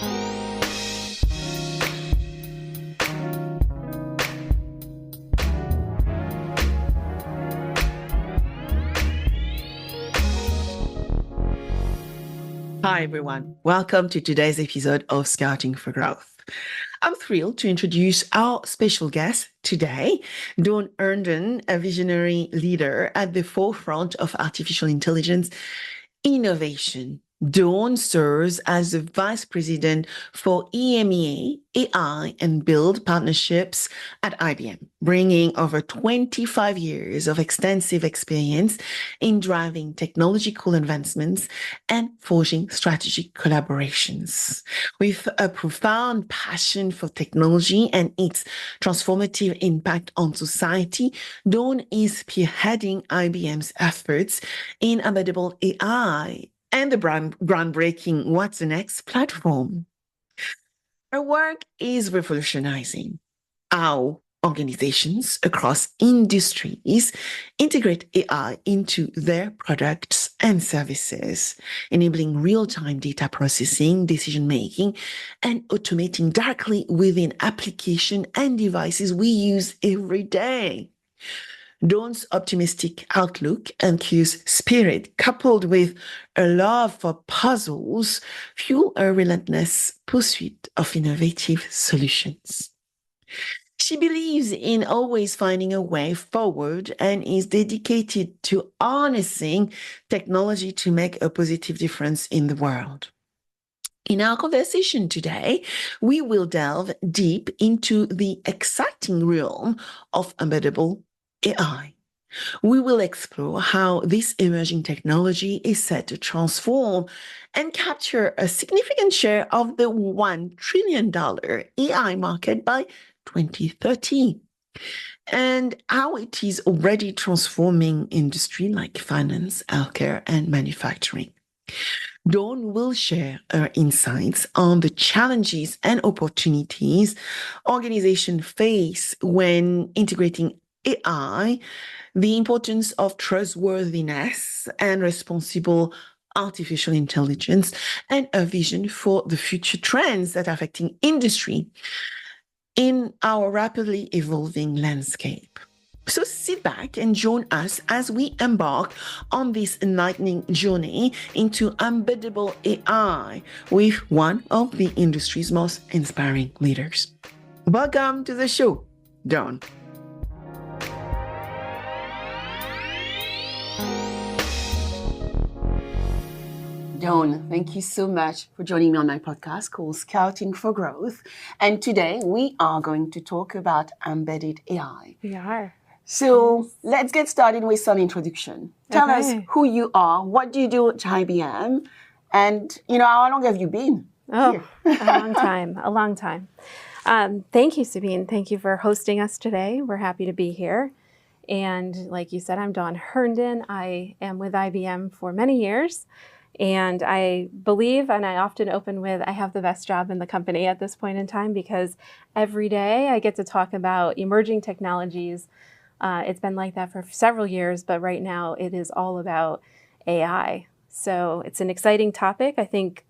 Hi, everyone. Welcome to today's episode of Scouting for Growth. I'm thrilled to introduce our special guest today, Dawn Herndon, a visionary leader at the forefront of artificial intelligence innovation. Dawn serves as the Vice President for EMEA, AI, and Build partnerships at IBM, bringing over 25 years of extensive experience in driving technological advancements and forging strategic collaborations. With a profound passion for technology and its transformative impact on society, Dawn is spearheading IBM's efforts in embeddable AI and the groundbreaking watsonx platform. Her work is revolutionizing how organizations across industries integrate AI into their products and services, enabling real-time data processing, decision-making, and automating directly within application and devices we use every day. Dawn's optimistic outlook and curious spirit, coupled with a love for puzzles, fuel a relentless pursuit of innovative solutions. She believes in always finding a way forward and is dedicated to harnessing technology to make a positive difference in the world. In our conversation today, we will delve deep into the exciting realm of embeddable AI. We will explore how this emerging technology is set to transform and capture a significant share of the $1 trillion AI market by 2030, and how it is already transforming industry like finance, healthcare, and manufacturing. Dawn will share her insights on the challenges and opportunities organizations face when integrating AI, the importance of trustworthiness and responsible artificial intelligence, and a vision for the future trends that are affecting industry in our rapidly evolving landscape. So sit back and join us as we embark on this enlightening journey into embeddable AI with one of the industry's most inspiring leaders. Welcome to the show, Dawn. Dawn, thank you so much for joining me on my podcast called Scouting for Growth. And today we are going to talk about embedded AI. We are. So let's get started with some introduction. Tell us who you are, what do you do at IBM, and how long have you been here? A long time. Thank you, Sabine. Thank you for hosting us today. We're happy to be here. And like you said, I'm Dawn Herndon. I am with IBM for many years. And I believe, and I often open with, I have the best job in the company at this point in time because every day I get to talk about emerging technologies. It's been like that for several years, but right now it is all about AI. So it's an exciting topic. I think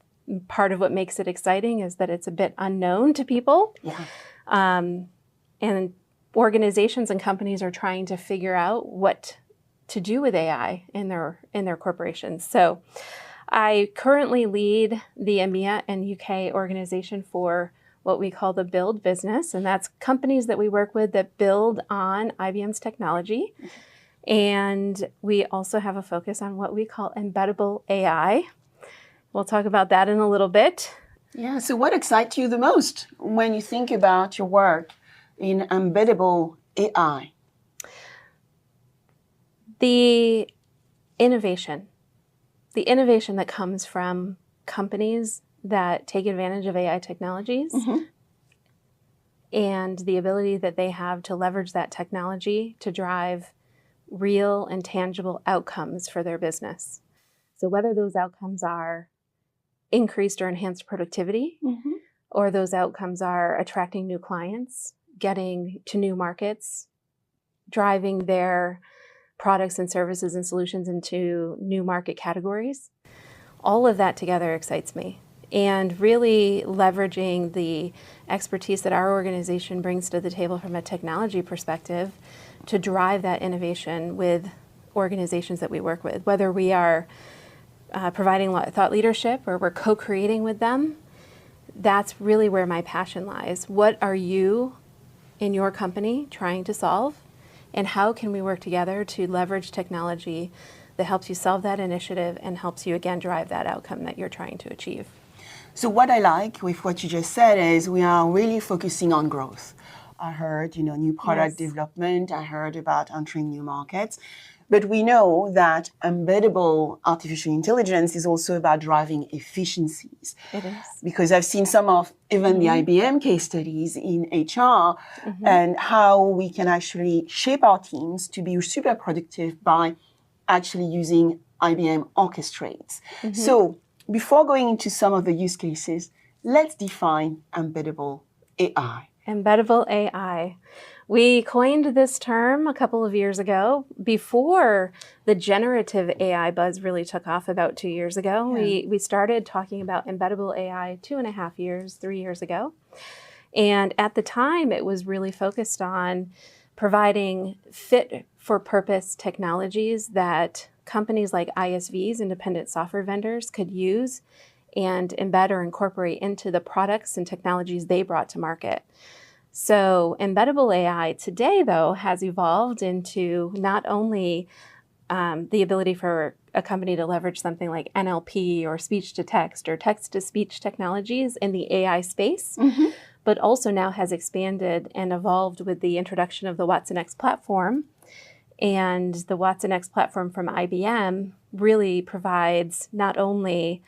part of what makes it exciting is that it's a bit unknown to people. Yeah. And organizations and companies are trying to figure out what to do with AI in their corporations. So I currently lead the EMEA and UK organization for what we call the Build business, and that's companies that we work with that build on IBM's technology. And we also have a focus on what we call embeddable AI. We'll talk about that in a little bit. Yeah, so what excites you the most when you think about your work in embeddable AI? The innovation that comes from companies that take advantage of AI technologies and the ability that they have to leverage that technology to drive real and tangible outcomes for their business. So whether those outcomes are increased or enhanced productivity, or those outcomes are attracting new clients, getting to new markets, driving their products and services and solutions into new market categories, all of that together excites me. and really leveraging the expertise that our organization brings to the table from a technology perspective to drive that innovation with organizations that we work with, whether we are providing thought leadership or we're co-creating with them. That's really where my passion lies. What are you in your company trying to solve? And how can we work together to leverage technology that helps you solve that initiative and helps you, again, drive that outcome that you're trying to achieve? So what I like with what you just said is we are really focusing on growth. I heard, new product development. I heard about entering new markets. But we know that embeddable artificial intelligence is also about driving efficiencies. It is. Because I've seen some of even the IBM case studies in HR and how we can actually shape our teams to be super productive by actually using IBM Orchestrates. So before going into some of the use cases, let's define embeddable AI. Embeddable AI. We coined this term a couple of years ago before the generative AI buzz really took off about 2 years ago. We started talking about embeddable AI 2.5 years, 3 years ago. And at the time, it was really focused on providing fit-for-purpose technologies that companies like ISVs, independent software vendors, could use and embed or incorporate into the products and technologies they brought to market. So embeddable AI today, though, has evolved into not only the ability for a company to leverage something like NLP or speech-to-text or text-to-speech technologies in the AI space, but also now has expanded and evolved with the introduction of the watsonx platform. And the watsonx platform from IBM really provides not only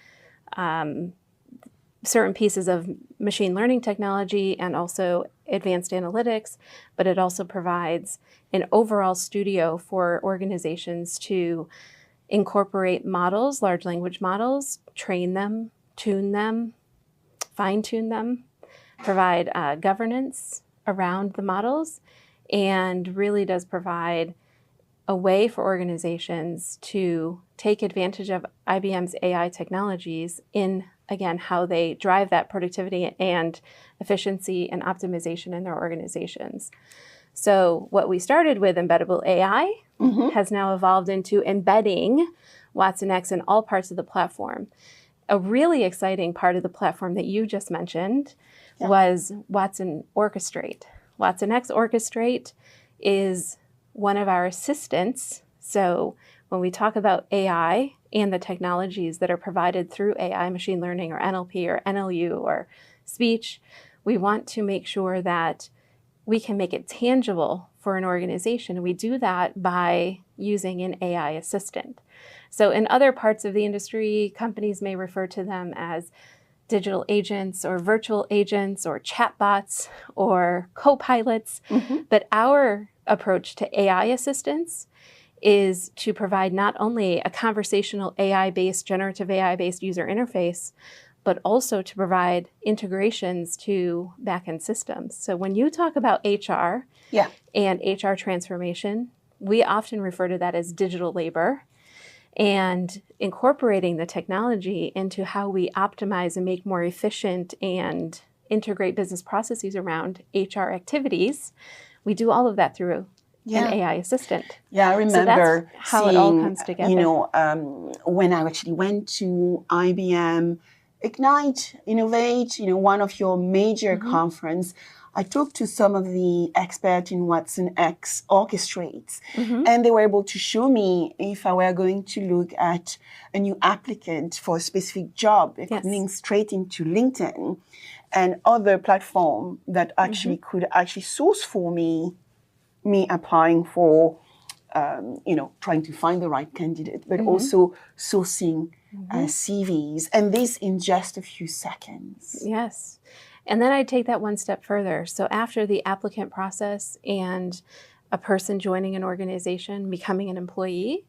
certain pieces of machine learning technology and also advanced analytics, but it also provides an overall studio for organizations to incorporate models, large language models, train them, tune them, fine-tune them, provide governance around the models, and really does provide a way for organizations to take advantage of IBM's AI technologies in, again, how they drive that productivity and efficiency and optimization in their organizations. So what we started with embeddable AI has now evolved into embedding watsonx in all parts of the platform. A really exciting part of the platform that you just mentioned was Watson Orchestrate. watsonx Orchestrate is one of our assistants. So when we talk about AI and the technologies that are provided through AI, machine learning or NLP or NLU or speech, we want to make sure that we can make it tangible for an organization. And we do that by using an AI assistant. So in other parts of the industry, companies may refer to them as digital agents or virtual agents or chatbots or co-pilots. But our approach to AI assistants is to provide not only a conversational AI-based, generative AI-based user interface, but also to provide integrations to back-end systems. So when you talk about HR and HR transformation, we often refer to that as digital labor, and incorporating the technology into how we optimize and make more efficient and integrate business processes around HR activities. We do all of that through an AI assistant. Yeah, I remember so that's how seeing, it all comes together. When I actually went to IBM Ignite, Innovate, one of your major conference, I talked to some of the experts in watsonx Orchestrates, and they were able to show me if I were going to look at a new applicant for a specific job, it could link straight into LinkedIn and other platform that actually could actually source for me applying for, trying to find the right candidate, but also sourcing CVs, and this in just a few seconds. Yes. And then I take that one step further. So after the applicant process and a person joining an organization, becoming an employee,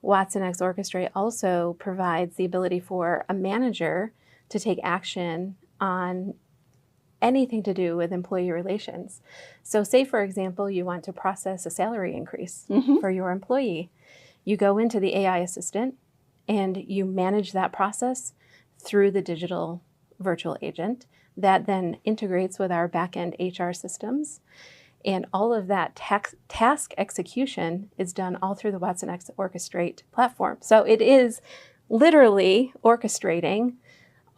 watsonx Orchestrate also provides the ability for a manager to take action on anything to do with employee relations. So say, for example, you want to process a salary increase for your employee. You go into the AI assistant and you manage that process through the digital virtual agent that then integrates with our back-end HR systems. And all of that task execution is done all through the watsonx Orchestrate platform. So it is literally orchestrating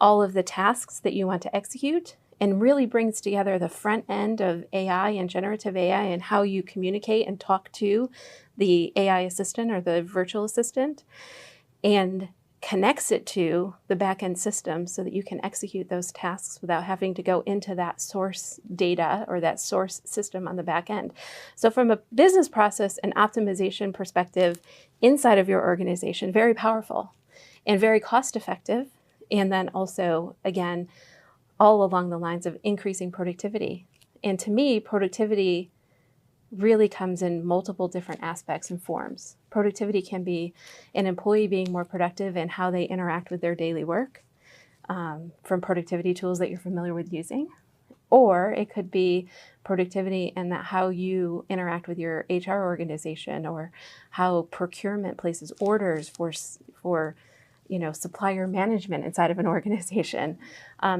all of the tasks that you want to execute and really brings together the front end of AI and generative AI and how you communicate and talk to the AI assistant or the virtual assistant, and connects it to the back-end system so that you can execute those tasks without having to go into that source data or that source system on the back end. So from a business process and optimization perspective inside of your organization, very powerful and very cost-effective. And then also, again, all along the lines of increasing productivity. And to me, productivity really comes in multiple different aspects and forms. Productivity can be an employee being more productive in how they interact with their daily work, from productivity tools that you're familiar with using. Or it could be productivity in that how you interact with your HR organization, or how procurement places orders for supplier management inside of an organization.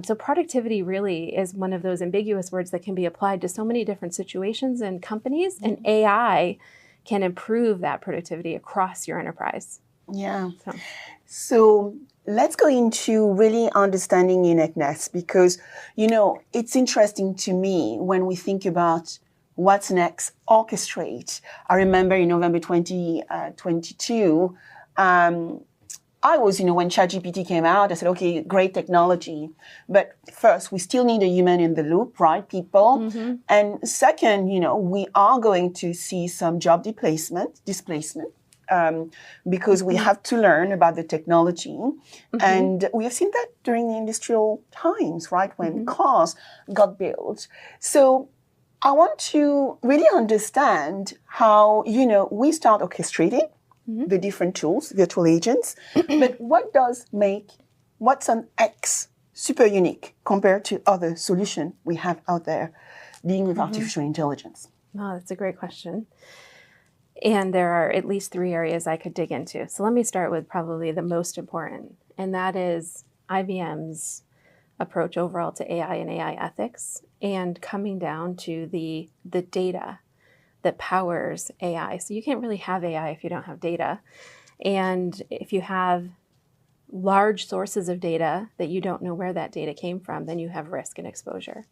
So productivity really is one of those ambiguous words that can be applied to so many different situations and companies, and AI can improve that productivity across your enterprise. Yeah. So let's go into really understanding uniqueness, because, it's interesting to me when we think about watsonx Orchestrate. I remember in November 2022, I was, when ChatGPT came out, I said, okay, great technology. But first, we still need a human in the loop, right, people? Mm-hmm. And second, we are going to see some job displacement, because we have to learn about the technology. Mm-hmm. And we have seen that during the industrial times, right, when cars got built. So I want to really understand how, we start orchestrating the different tools, virtual agents. But what does make watsonx super unique compared to other solutions we have out there dealing with artificial intelligence? Oh, that's a great question. And there are at least 3 areas I could dig into. So let me start with probably the most important, and that is IBM's approach overall to AI and AI ethics, and coming down to the data that powers AI. So you can't really have AI if you don't have data. And if you have large sources of data that you don't know where that data came from, then you have risk and exposure.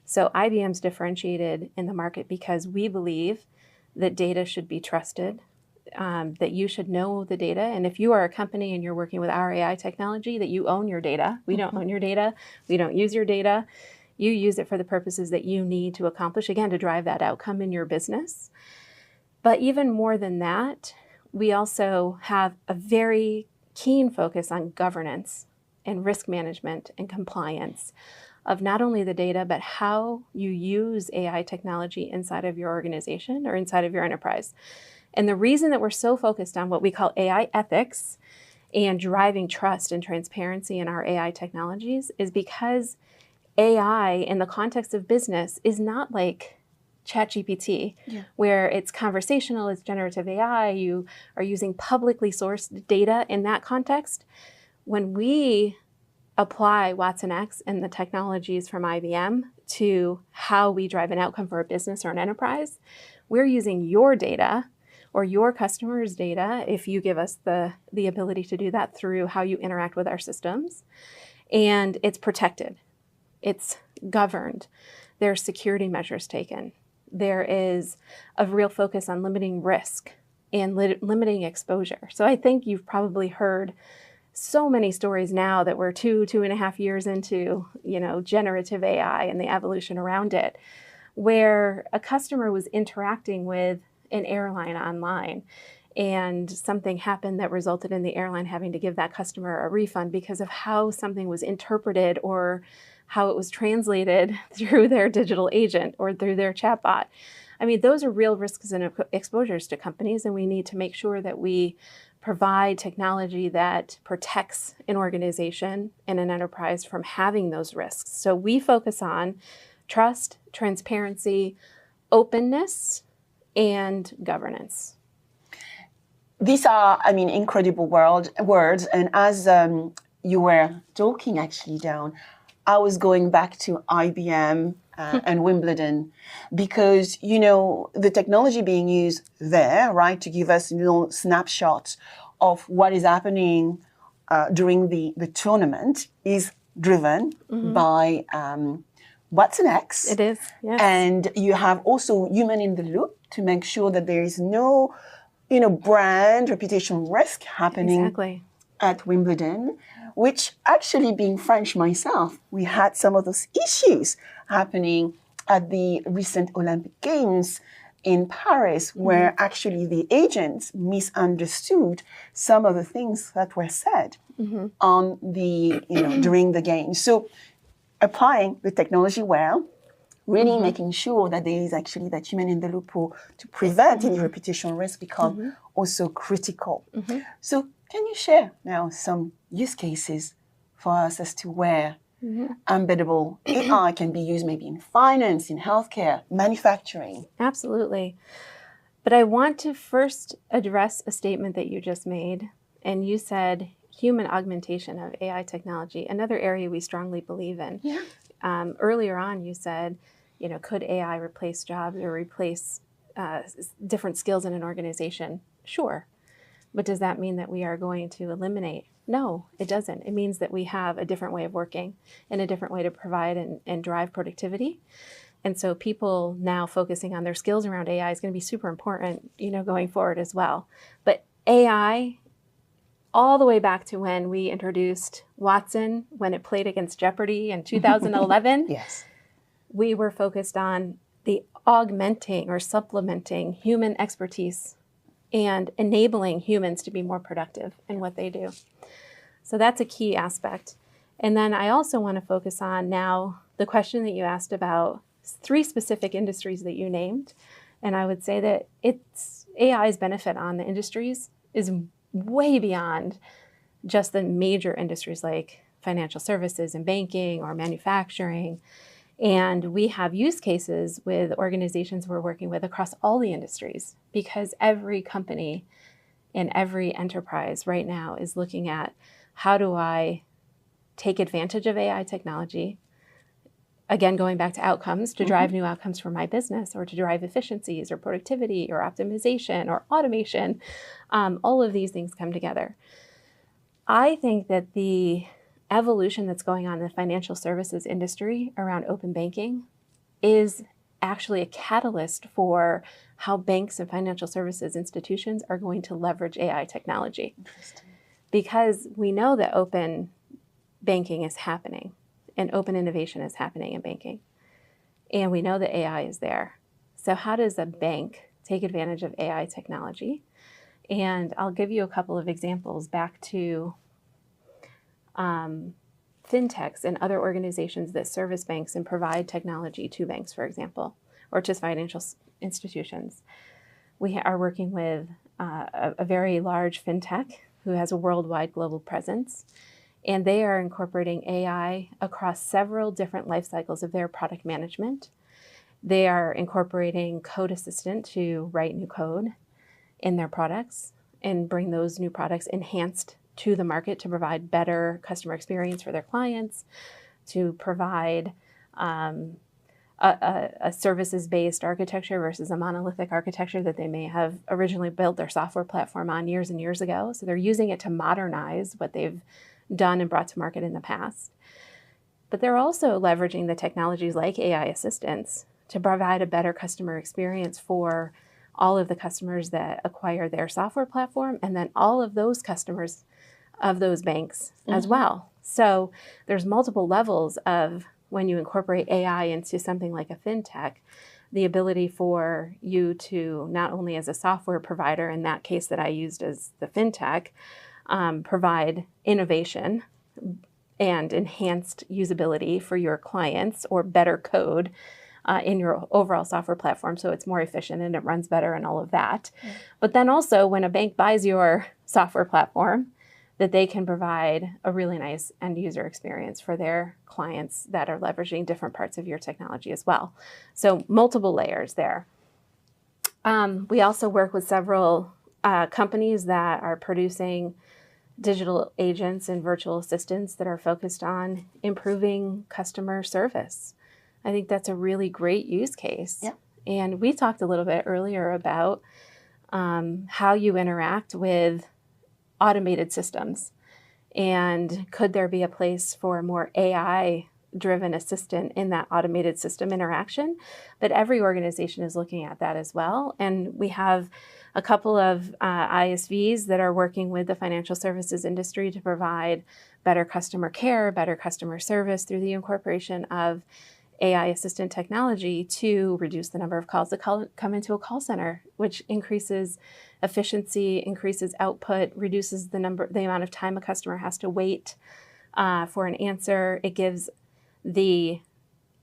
So IBM's differentiated in the market because we believe that data should be trusted, that you should know the data. And if you are a company and you're working with our AI technology, that you own your data. We don't own your data. We don't use your data. You use it for the purposes that you need to accomplish, again, to drive that outcome in your business. But even more than that, we also have a very keen focus on governance and risk management and compliance of not only the data, but how you use AI technology inside of your organization or inside of your enterprise. And the reason that we're so focused on what we call AI ethics and driving trust and transparency in our AI technologies is because AI in the context of business is not like ChatGPT, where it's conversational, it's generative AI, you are using publicly sourced data in that context. When we apply watsonx and the technologies from IBM to how we drive an outcome for a business or an enterprise, we're using your data or your customers' data, if you give us the ability to do that through how you interact with our systems, and it's protected. It's governed. There are security measures taken. There is a real focus on limiting risk and limiting exposure. So I think you've probably heard so many stories now that we're 2.5 years into, generative AI and the evolution around it, where a customer was interacting with an airline online and something happened that resulted in the airline having to give that customer a refund because of how something was interpreted or how it was translated through their digital agent or through their chatbot. I mean, those are real risks and exposures to companies, and we need to make sure that we provide technology that protects an organization and an enterprise from having those risks. So we focus on trust, transparency, openness, and governance. These are, incredible words. And as you were talking actually, Dawn, I was going back to IBM and Wimbledon because, the technology being used there, right, to give us snapshots of what is happening during the tournament is driven by watsonx. It is, yes. And you have also human in the loop to make sure that there is no, brand reputation risk happening Exactly. at Wimbledon, which actually, being French myself, we had some of those issues happening at the recent Olympic Games in Paris, where actually the agents misunderstood some of the things that were said on the, during the game. So applying the technology well, really making sure that there is actually that human in the loop to prevent any reputational risk become also critical. So can you share now some use cases for us as to where embeddable AI can be used maybe in finance, in healthcare, manufacturing? Absolutely. But I want to first address a statement that you just made. And you said human augmentation of AI technology, another area we strongly believe in. Yeah. Earlier on, you said, could AI replace jobs or replace different skills in an organization? Sure. But does that mean that we are going to eliminate? No, it doesn't. It means that we have a different way of working and a different way to provide and drive productivity. And so people now focusing on their skills around AI is going to be super important, going forward as well. But AI, all the way back to when we introduced Watson, when it played against Jeopardy in 2011, Yes. we were focused on the augmenting or supplementing human expertise and enabling humans to be more productive in what they do. So that's a key aspect. And then I also want to focus on now the question that you asked about 3 specific industries that you named. And I would say that AI's benefit on the industries is way beyond just the major industries like financial services and banking or manufacturing. And we have use cases with organizations we're working with across all the industries because every company and every enterprise right now is looking at how do I take advantage of AI technology, again, going back to outcomes, to drive new outcomes for my business or to drive efficiencies or productivity or optimization or automation. All of these things come together. I think that the evolution that's going on in the financial services industry around open banking is actually a catalyst for how banks and financial services institutions are going to leverage AI technology. Interesting. Because we know that open banking is happening and open innovation is happening in banking. And we know that AI is there. So how does a bank take advantage of AI technology? And I'll give you a couple of examples back to fintechs and other organizations that service banks and provide technology to banks, for example, or to financial institutions. We are working with a very large fintech who has a worldwide global presence, and they are incorporating AI across several different life cycles of their product management. They are incorporating Code Assistant to write new code in their products and bring those new products enhanced to the market to provide better customer experience for their clients, to provide a services-based architecture versus a monolithic architecture that they may have originally built their software platform on years and years ago. So they're using it to modernize what they've done and brought to market in the past. But they're also leveraging the technologies like AI assistants to provide a better customer experience for all of the customers that acquire their software platform, and then all of those customers of those banks as well. So there's multiple levels of when you incorporate AI into something like a fintech, the ability for you to not only as a software provider, in that case that I used as the fintech, provide innovation and enhanced usability for your clients or better code in your overall software platform so it's more efficient and it runs better and all of that. But then also when a bank buys your software platform, that they can provide a really nice end user experience for their clients that are leveraging different parts of your technology as well. So multiple layers there. We also work with several companies that are producing digital agents and virtual assistants that are focused on improving customer service. I think that's a really great use case. Yeah. And we talked a little bit earlier about how you interact with automated systems. And could there be a place for a more AI-driven assistant in that automated system interaction? But every organization is looking at that as well. And we have a couple of ISVs that are working with the financial services industry to provide better customer care, better customer service through the incorporation of AI assistant technology to reduce the number of calls that come into a call center, which increases efficiency, increases output, reduces the amount of time a customer has to wait for an answer. It gives the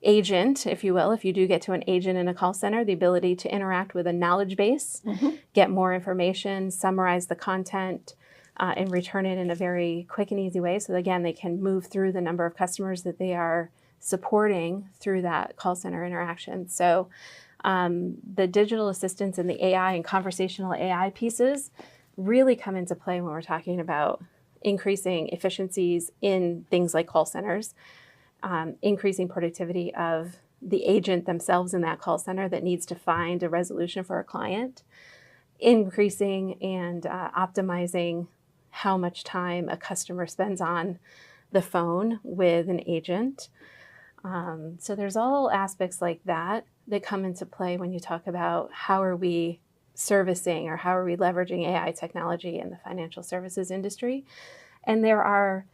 agent, if you will, if you do get to an agent in a call center, the ability to interact with a knowledge base, get more information, summarize the content, and return it in a very quick and easy way. So again, they can move through the number of customers that they are supporting through that call center interaction. So the digital assistants and the AI and conversational AI pieces really come into play when we're talking about increasing efficiencies in things like call centers, increasing productivity of the agent themselves in that call center that needs to find a resolution for a client, increasing and optimizing how much time a customer spends on the phone with an agent. So there's all aspects like that that come into play when you talk about how are we servicing or how are we leveraging AI technology in the financial services industry. And there are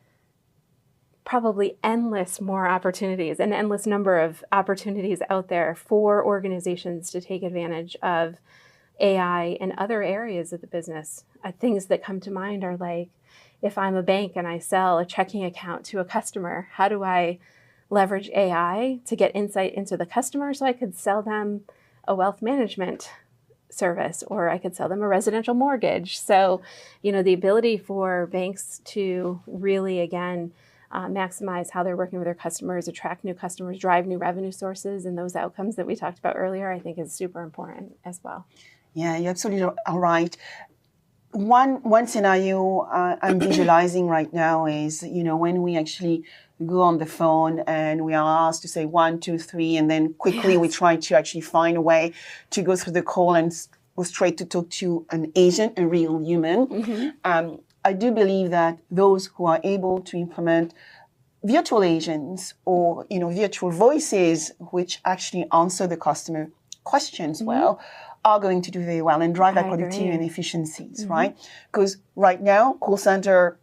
probably endless more opportunities, an endless number of opportunities out there for organizations to take advantage of AI in other areas of the business. Things that come to mind are like, if I'm a bank and I sell a checking account to a customer, how do I leverage AI to get insight into the customer so I could sell them a wealth management service, or I could sell them a residential mortgage? So, the ability for banks to really, again, maximize how they're working with their customers, attract new customers, drive new revenue sources, and those outcomes that we talked about earlier, I think is super important as well. Yeah, you're absolutely right. One scenario I'm visualizing right now is, when we actually go on the phone and we are asked to say 1, 2, 3, and then quickly we try to actually find a way to go through the call and go straight to talk to an agent, a real human. I do believe that those who are able to implement virtual agents or, virtual voices, which actually answer the customer questions well, are going to do very well and drive that productivity and efficiencies, right? Because right now, call center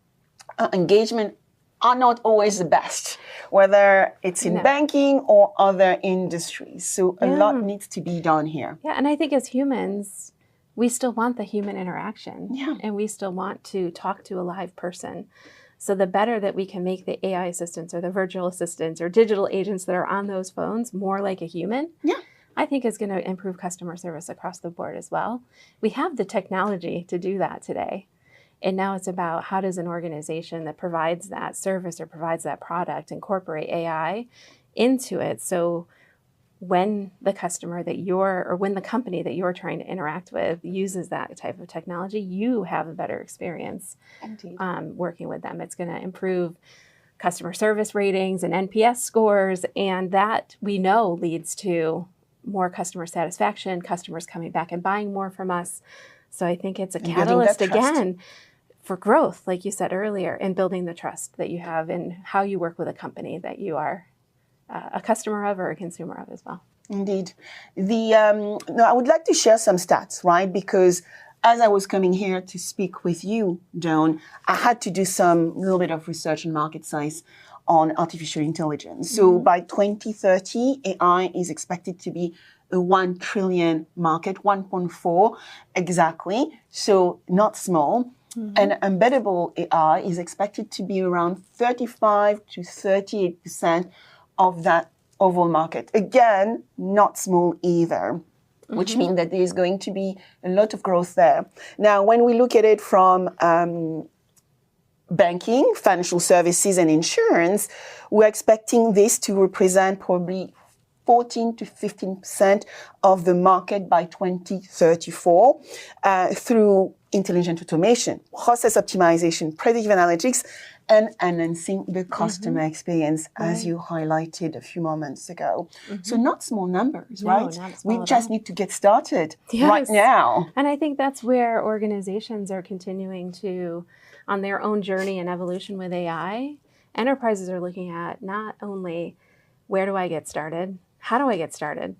engagement are not always the best, whether it's in banking or other industries. So a lot needs to be done here. Yeah, and I think as humans, we still want the human interaction. Yeah. And we still want to talk to a live person. So the better that we can make the AI assistants or the virtual assistants or digital agents that are on those phones more like a human, I think is going to improve customer service across the board as well. We have the technology to do that today. And now it's about how does an organization that provides that service or provides that product incorporate AI into it. So when the customer that when the company that you're trying to interact with uses that type of technology, you have a better experience working with them. It's going to improve customer service ratings and NPS scores. And that we know leads to more customer satisfaction, customers coming back and buying more from us. So I think it's a catalyst again for growth, like you said earlier, and building the trust that you have in how you work with a company that you are a customer of or a consumer of as well. Indeed. I would like to share some stats, right? Because as I was coming here to speak with you, Dawn, I had to do some little bit of research and market size on artificial intelligence. So by 2030, AI is expected to be a 1 trillion market, 1.4 exactly. So not small. And embeddable AI is expected to be around 35 to 38% of that overall market. Again, not small either, which means that there's going to be a lot of growth there. Now, when we look at it from banking, financial services, and insurance, we're expecting this to represent probably 14 to 15% of the market by 2034 through intelligent automation, process optimization, predictive analytics, and enhancing the customer experience, as you highlighted a few moments ago. So not small numbers, No, right? not small We at just all. need to get started right now. And I think that's where organizations are continuing to, on their own journey and evolution with AI, enterprises are looking at not only where do I get started, how do I get started,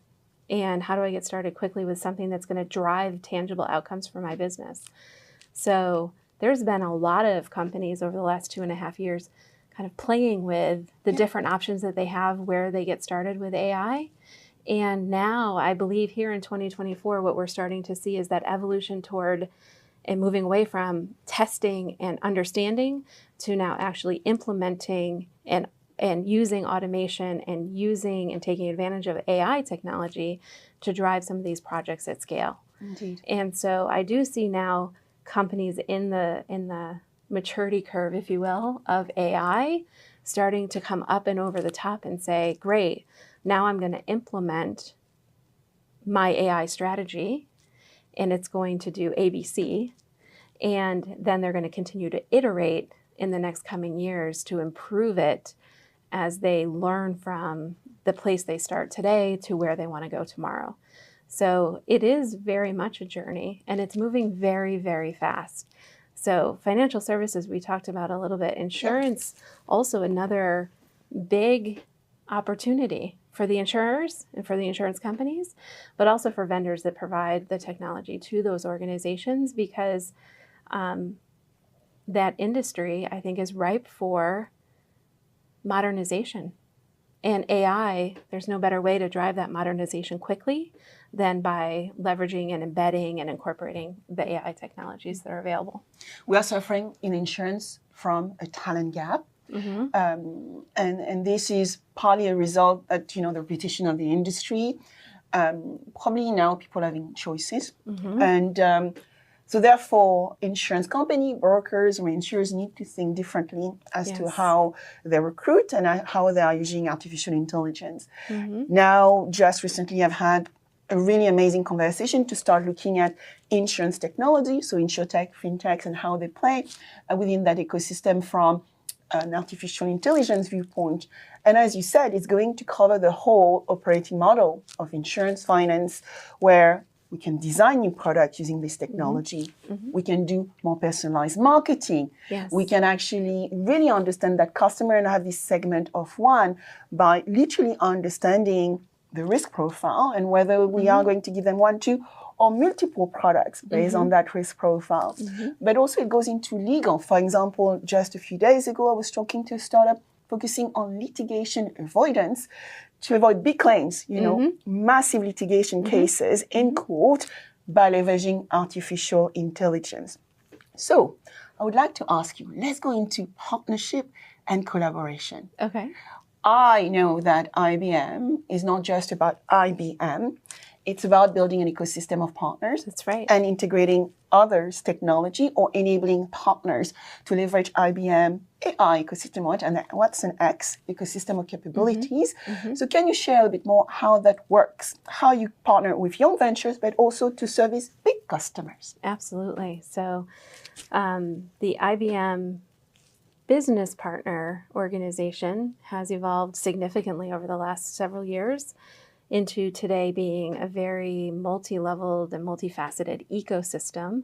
and how do I get started quickly with something that's going to drive tangible outcomes for my business. So there's been a lot of companies over the last 2.5 years kind of playing with the different options that they have where they get started with AI. And now I believe here in 2024, what we're starting to see is that evolution toward and moving away from testing and understanding to now actually implementing and using automation and using and taking advantage of AI technology to drive some of these projects at scale. Indeed. And so I do see now companies in the maturity curve, if you will, of AI starting to come up and over the top and say, great, now I'm going to implement my AI strategy and it's going to do ABC. And then they're going to continue to iterate in the next coming years to improve it as they learn from the place they start today to where they want to go tomorrow. So it is very much a journey and it's moving very, very fast. So financial services, we talked about a little bit. Insurance, also another big opportunity for the insurers and for the insurance companies, but also for vendors that provide the technology to those organizations, because that industry, I think, is ripe for modernization. And AI, there's no better way to drive that modernization quickly than by leveraging and embedding and incorporating the AI technologies that are available. We are suffering in insurance from a talent gap. And this is partly a result of the reputation of the industry. Probably now people are having choices. And so therefore, insurance company, brokers, reinsurers need to think differently as to how they recruit and how they are using artificial intelligence. Now, just recently, I've had a really amazing conversation to start looking at insurance technology, so insurtech, fintechs, and how they play within that ecosystem from an artificial intelligence viewpoint. And as you said, it's going to cover the whole operating model of insurance finance, where we can design new products using this technology. We can do more personalized marketing. We can actually really understand that customer and have this segment of one by literally understanding the risk profile and whether we are going to give them one, two, or multiple products based on that risk profile. But also it goes into legal. For example, just a few days ago, I was talking to a startup focusing on litigation avoidance to avoid big claims, massive litigation cases in court by leveraging artificial intelligence. So I would like to ask you, let's go into partnership and collaboration. Okay. I know that IBM is not just about IBM. It's about building an ecosystem of partners. That's right. And integrating others' technology or enabling partners to leverage IBM AI ecosystem and watsonx ecosystem of capabilities. So can you share a bit more how that works, how you partner with young ventures, but also to service big customers? Absolutely. So the IBM Business Partner organization has evolved significantly over the last several years into today being a very multi-leveled and multifaceted ecosystem.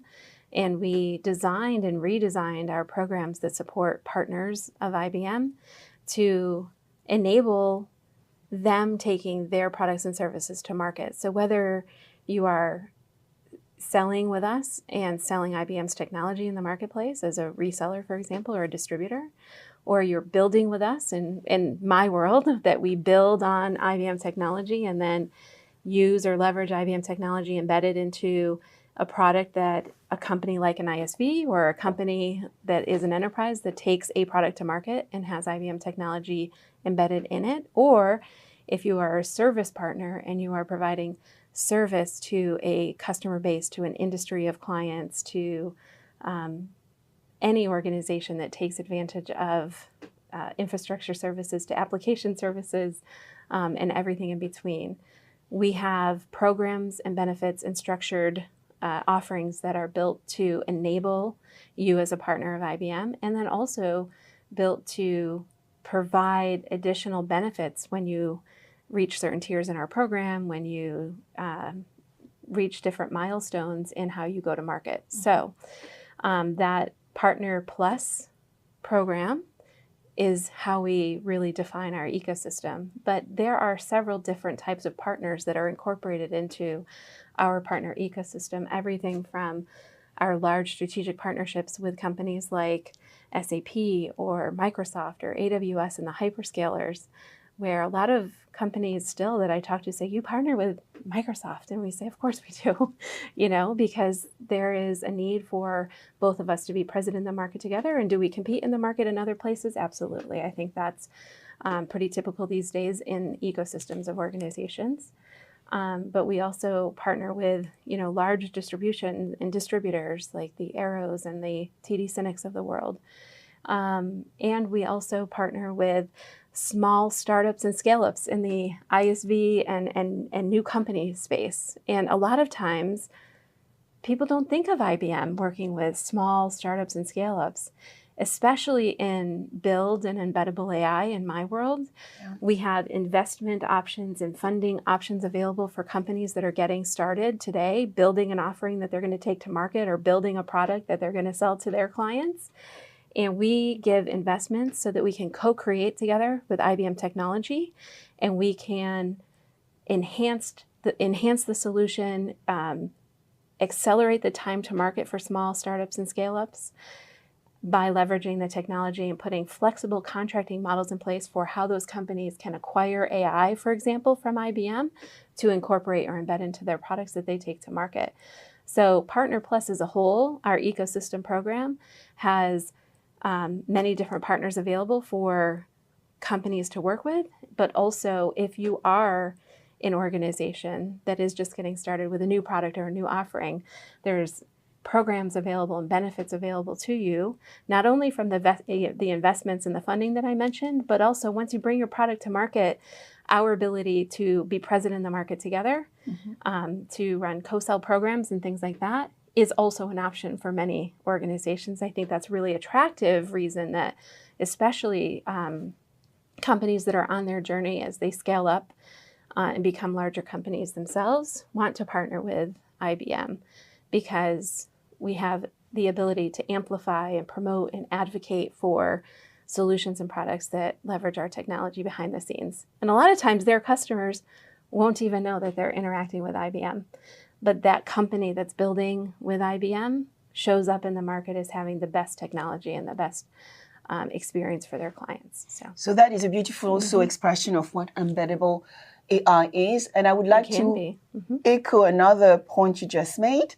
And we designed and redesigned our programs that support partners of IBM to enable them taking their products and services to market. So whether you are selling with us and selling IBM's technology in the marketplace as a reseller, for example, or a distributor, or you're building with us in my world that we build on IBM technology and then use or leverage IBM technology embedded into a product that a company like an ISV or a company that is an enterprise that takes a product to market and has IBM technology embedded in it. Or if you are a service partner and you are providing service to a customer base, to an industry of clients, to any organization that takes advantage of infrastructure services to application services and everything in between. We have programs and benefits and structured offerings that are built to enable you as a partner of IBM, and then also built to provide additional benefits when you reach certain tiers in our program, when you reach different milestones in how you go to market. So that Partner Plus program is how we really define our ecosystem. But there are several different types of partners that are incorporated into our partner ecosystem, everything from our large strategic partnerships with companies like SAP or Microsoft or AWS and the hyperscalers, where a lot of companies still that I talk to say, you partner with Microsoft. And we say, of course we do, because there is a need for both of us to be present in the market together. And do we compete in the market in other places? Absolutely. I think that's pretty typical these days in ecosystems of organizations. But we also partner with, large distribution and distributors like the Arrows and the TD SYNNEX of the world. And we also partner with small startups and scale-ups in the ISV and new company space. And a lot of times, people don't think of IBM working with small startups and scale-ups, especially in build and embeddable AI in my world. Yeah. We have investment options and funding options available for companies that are getting started today, building an offering that they're going to take to market or building a product that they're going to sell to their clients. And we give investments so that we can co-create together with IBM technology, and we can enhance the solution, accelerate the time to market for small startups and scale-ups by leveraging the technology and putting flexible contracting models in place for how those companies can acquire AI, for example, from IBM to incorporate or embed into their products that they take to market. So Partner Plus as a whole, our ecosystem program, has many different partners available for companies to work with, but also if you are an organization that is just getting started with a new product or a new offering, there's programs available and benefits available to you, not only from the investments and the funding that I mentioned, but also once you bring your product to market, our ability to be present in the market together, to run co-sell programs and things like that, is also an option for many organizations. I think that's really attractive reason that especially companies that are on their journey as they scale up and become larger companies themselves want to partner with IBM because we have the ability to amplify and promote and advocate for solutions and products that leverage our technology behind the scenes. And a lot of times their customers won't even know that they're interacting with IBM. But that company that's building with IBM shows up in the market as having the best technology and the best experience for their clients. So that is a beautiful also expression of what embeddable AI is. And I would like to echo another point you just made,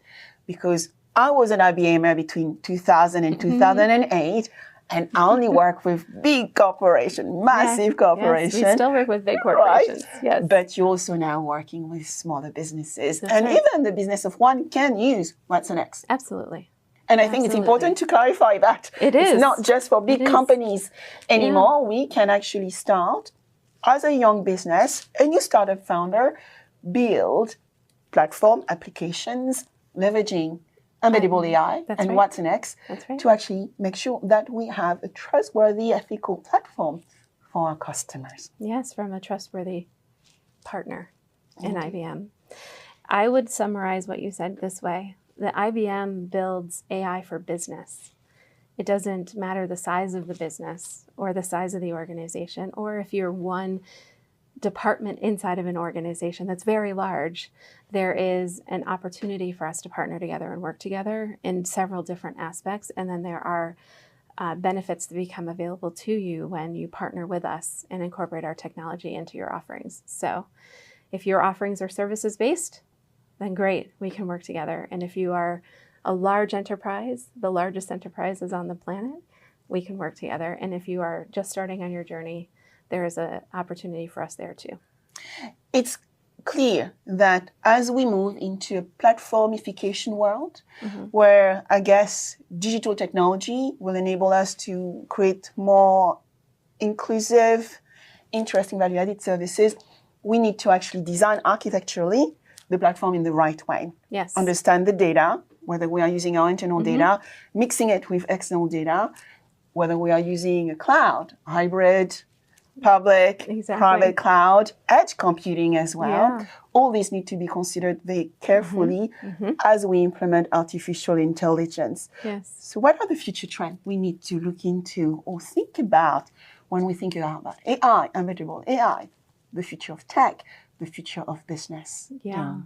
because I was an IBMer between 2000 and 2008. And I only work with big corporations, massive corporations. Yes, we still work with big corporations, right? Yes. But you're also now working with smaller businesses. That's right. Even the business of one can use watsonx. Absolutely. And I think it's important to clarify that. It is. It's not just for big companies anymore. Yeah. We can actually start as a young business, a new startup founder, build platform applications, leveraging Embeddable AI and watsonx to actually make sure that we have a trustworthy, ethical platform for our customers. Yes, from a trustworthy partner in IBM. I would summarize what you said this way, that IBM builds AI for business. It doesn't matter the size of the business or the size of the organization, or if you're one department inside of an organization that's very large, there is an opportunity for us to partner together and work together in several different aspects. And then there are benefits that become available to you when you partner with us and incorporate our technology into your offerings. So if your offerings are services based, then great, we can work together. And if you are a large enterprise, the largest enterprises on the planet, we can work together. And if you are just starting on your journey, there is an opportunity for us there too. It's clear that as we move into a platformification world, where I guess digital technology will enable us to create more inclusive, interesting value-added services, we need to actually design architecturally the platform in the right way. Yes. Understand the data, whether we are using our internal data, mixing it with external data, whether we are using a cloud, hybrid, public, private cloud, edge computing as well. Yeah. All these need to be considered very carefully as we implement artificial intelligence. Yes. So what are the future trends we need to look into or think about when we think about AI, embeddable AI, the future of tech, the future of business? Yeah.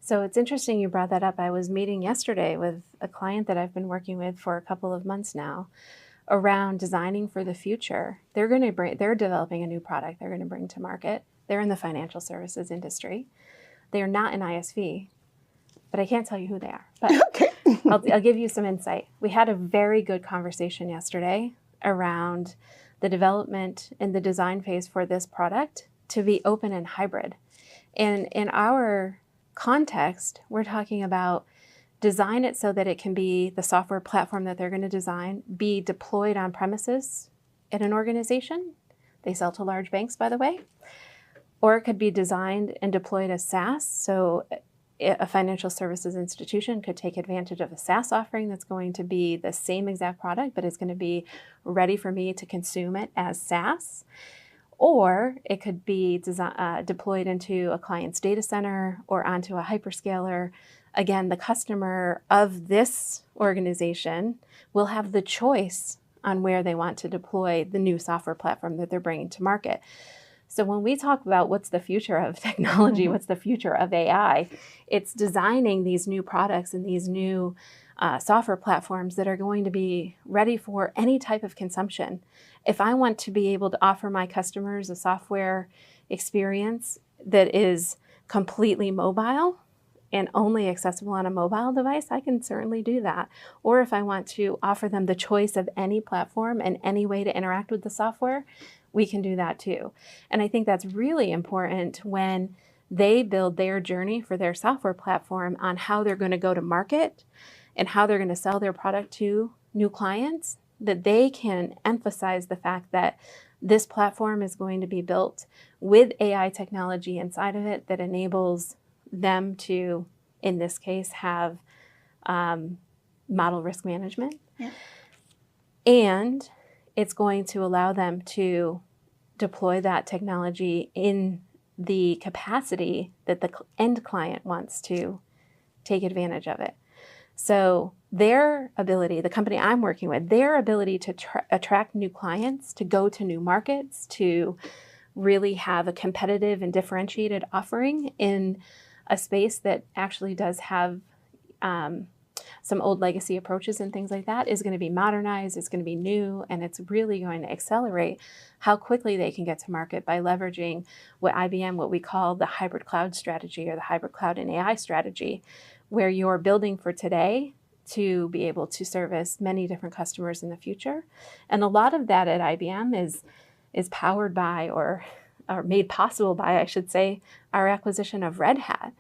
So it's interesting you brought that up. I was meeting yesterday with a client that I've been working with for a couple of months now around designing for the future. They're developing a new product they're going to bring to market. They're in the financial services industry. They are not an ISV, but I can't tell you who they are. But Okay. I'll give you some insight. We had a very good conversation yesterday around the development and the design phase for this product to be open and hybrid. And in our context, we're talking about design it so that it can be the software platform that they're going to design, be deployed on premises at an organization. They sell to large banks, by the way. Or it could be designed and deployed as SaaS. So a financial services institution could take advantage of a SaaS offering that's going to be the same exact product, but it's going to be ready for me to consume it as SaaS. Or it could be deployed into a client's data center or onto a hyperscaler. Again, the customer of this organization will have the choice on where they want to deploy the new software platform that they're bringing to market. So when we talk about what's the future of technology, what's the future of AI, it's designing these new products and these new software platforms that are going to be ready for any type of consumption. If I want to be able to offer my customers a software experience that is completely mobile and only accessible on a mobile device, I can certainly do that. Or if I want to offer them the choice of any platform and any way to interact with the software, we can do that too. And I think that's really important when they build their journey for their software platform on how they're going to go to market and how they're going to sell their product to new clients, that they can emphasize the fact that this platform is going to be built with AI technology inside of it that enables them to, in this case, have model risk management. Yeah. And it's going to allow them to deploy that technology in the capacity that the end client wants to take advantage of it. So their ability, the company I'm working with, their ability to attract new clients, to go to new markets, to really have a competitive and differentiated offering in a space that actually does have some old legacy approaches and things like that, is going to be modernized, it's going to be new, and it's really going to accelerate how quickly they can get to market by leveraging what we call the hybrid cloud strategy, or the hybrid cloud and AI strategy, where you're building for today to be able to service many different customers in the future. And a lot of that at IBM is powered by, or made possible by, I should say, our acquisition of Red Hat,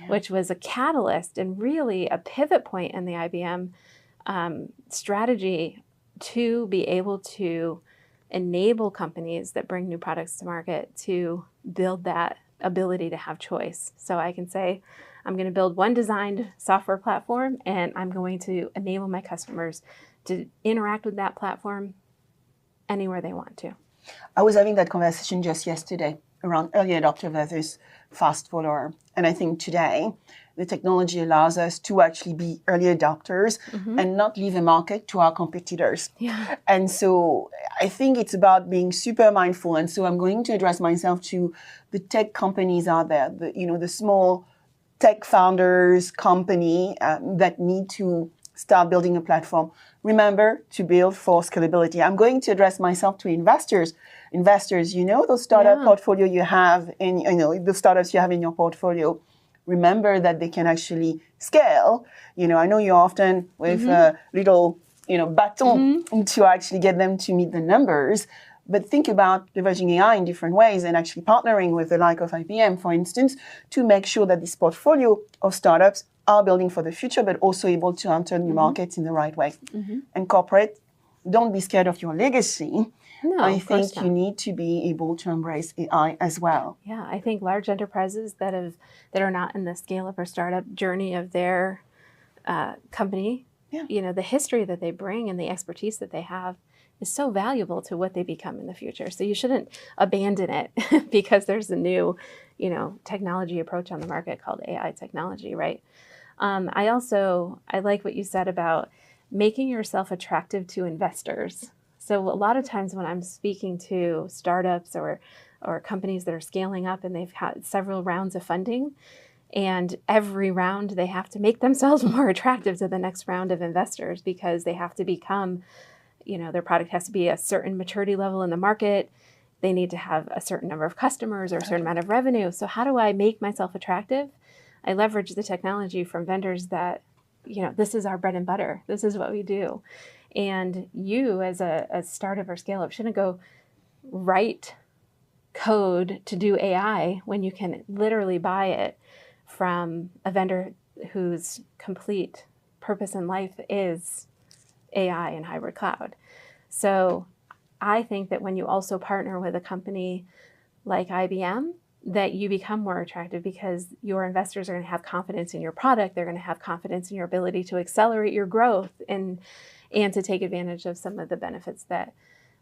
which was a catalyst and really a pivot point in the IBM strategy to be able to enable companies that bring new products to market to build that ability to have choice. So I can say, I'm going to build one designed software platform, and I'm going to enable my customers to interact with that platform anywhere they want to. I was having that conversation just yesterday around early adopter versus fast follower. And I think today, the technology allows us to actually be early adopters and not leave the market to our competitors. Yeah. And so I think it's about being super mindful. And so I'm going to address myself to the tech companies out there, the small tech founders company that need to start building a platform. Remember to build for scalability. I'm going to address myself to investors. Investors, those startup portfolio you have in, the startups you have in your portfolio. Remember that they can actually scale. I know you're often with a little, baton to actually get them to meet the numbers. But think about leveraging AI in different ways and actually partnering with the like of IBM, for instance, to make sure that this portfolio of startups are building for the future, but also able to enter new markets in the right way. And corporate, don't be scared of your legacy. No, I of course think you not. need to be able to embrace AI as well. Yeah, I think large enterprises that are not in the scale up or startup journey of their company, Yeah. the history that they bring and the expertise that they have is so valuable to what they become in the future. So you shouldn't abandon it because there's a new, technology approach on the market called AI technology, right? I like what you said about making yourself attractive to investors. So a lot of times when I'm speaking to startups or companies that are scaling up and they've had several rounds of funding, and every round they have to make themselves more attractive to the next round of investors because they have to become, their product has to be a certain maturity level in the market. They need to have a certain number of customers or a certain amount of revenue. So how do I make myself attractive? I leverage the technology from vendors that, this is our bread and butter. This is what we do. And you as a startup or scale up shouldn't go write code to do AI when you can literally buy it from a vendor whose complete purpose in life is AI and hybrid cloud. So I think that when you also partner with a company like IBM, that you become more attractive because your investors are going to have confidence in your product. They're going to have confidence in your ability to accelerate your growth and to take advantage of some of the benefits that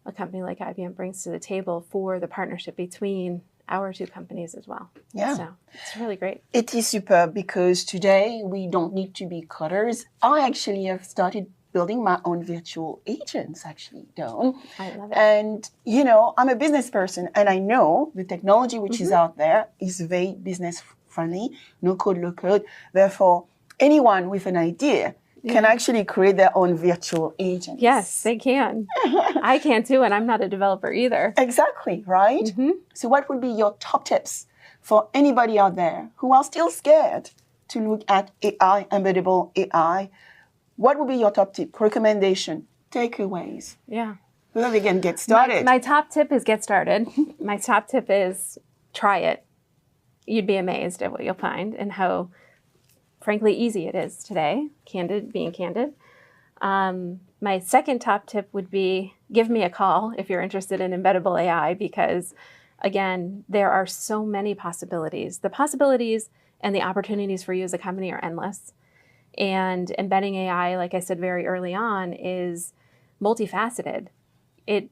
a company like IBM brings to the table for the partnership between our two companies as well. Yeah. So it's really great. It is superb because today we don't need to be coders. I actually have started building my own virtual agents, actually, Dawn. I love it. And, I'm a business person and I know the technology which is out there is very business friendly, no code, low code. Therefore, anyone with an idea can actually create their own virtual agents. Yes, they can. I can too, and I'm not a developer either. Exactly, right? So what would be your top tips for anybody out there who are still scared to look at AI, embeddable AI? What would be your top tip, recommendation, takeaways? Yeah. So that we can get started. My top tip is get started. My top tip is try it. You'd be amazed at what you'll find and how, frankly, easy it is today, being candid. My second top tip would be give me a call if you're interested in embeddable AI because, again, there are so many possibilities. The possibilities and the opportunities for you as a company are endless. And embedding AI, like I said very early on, is multifaceted. It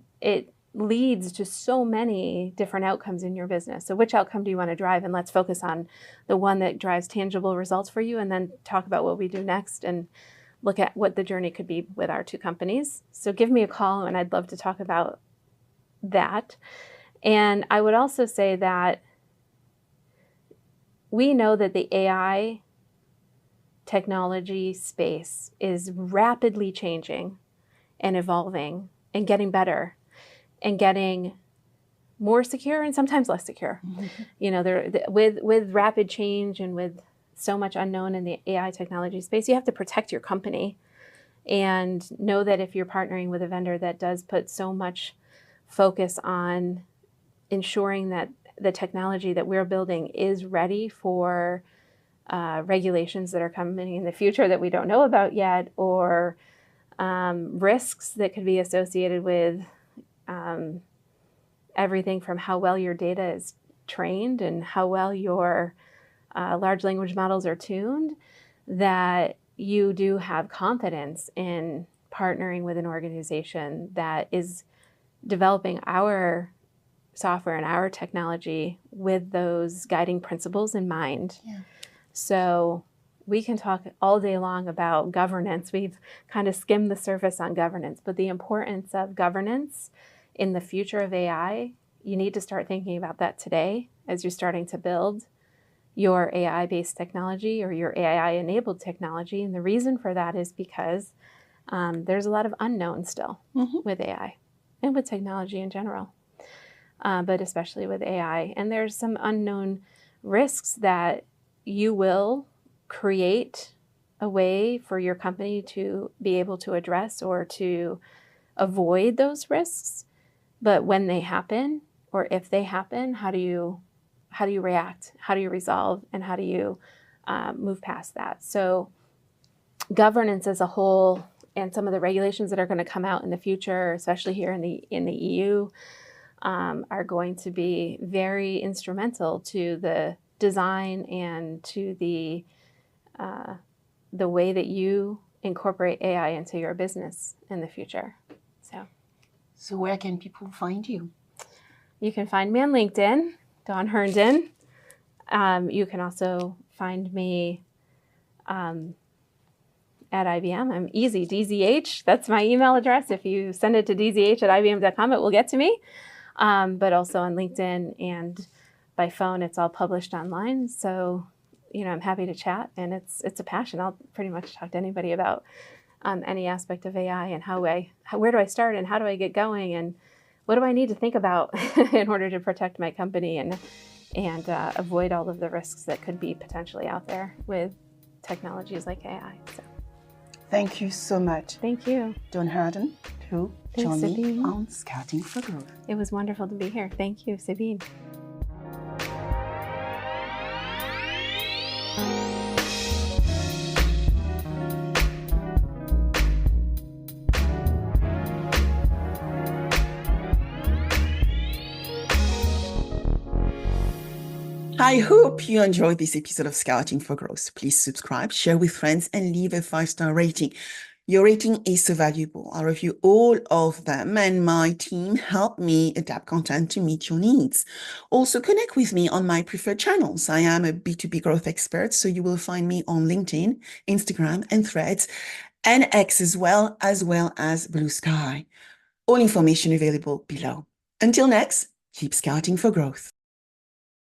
leads to so many different outcomes in your business. So which outcome do you want to drive? And let's focus on the one that drives tangible results for you and then talk about what we do next and look at what the journey could be with our two companies. So give me a call and I'd love to talk about that. And I would also say that we know that the AI technology space is rapidly changing and evolving and getting better and getting more secure and sometimes less secure. With rapid change and with so much unknown in the AI technology space, you have to protect your company and know that if you're partnering with a vendor that does put so much focus on ensuring that the technology that we're building is ready for regulations that are coming in the future that we don't know about yet, or risks that could be associated with everything from how well your data is trained and how well your large language models are tuned, that you do have confidence in partnering with an organization that is developing our software and our technology with those guiding principles in mind. Yeah. So we can talk all day long about governance. We've kind of skimmed the surface on governance, but the importance of governance in the future of AI, you need to start thinking about that today as you're starting to build your AI-based technology or your AI-enabled technology. And the reason for that is because there's a lot of unknown still with AI and with technology in general, but especially with AI. And there's some unknown risks that you will create a way for your company to be able to address or to avoid those risks. But when they happen, or if they happen, how do you react? How do you resolve? And how do you move past that? So governance as a whole some of the regulations that are going to come out in the future, especially here in the EU, are going to be very instrumental to the design and to the way that you incorporate AI into your business in the future. So where can people find you? You can find me on LinkedIn, Dawn Herndon. You can also find me at IBM. I'm easy, DZH. That's my email address. If you send it to dzh@ibm.com, it will get to me. But also on LinkedIn and by phone, it's all published online. So, I'm happy to chat, and it's a passion. I'll pretty much talk to anybody about any aspect of AI and where do I start and how do I get going and what do I need to think about in order to protect my company and avoid all of the risks that could be potentially out there with technologies like AI. So. Thank you so much. Thank you. Dawn Herndon, to join me on Scouting for Growth. It was wonderful to be here. Thank you, Sabine. I hope you enjoyed this episode of Scouting for Growth. Please subscribe, share with friends, and leave a 5-star rating. Your rating is so valuable. I review all of them, and my team help me adapt content to meet your needs. Also, connect with me on my preferred channels. I am a B2B growth expert, so you will find me on LinkedIn, Instagram, and Threads, and X as well as Blue Sky. All information available below. Until next, keep scouting for growth.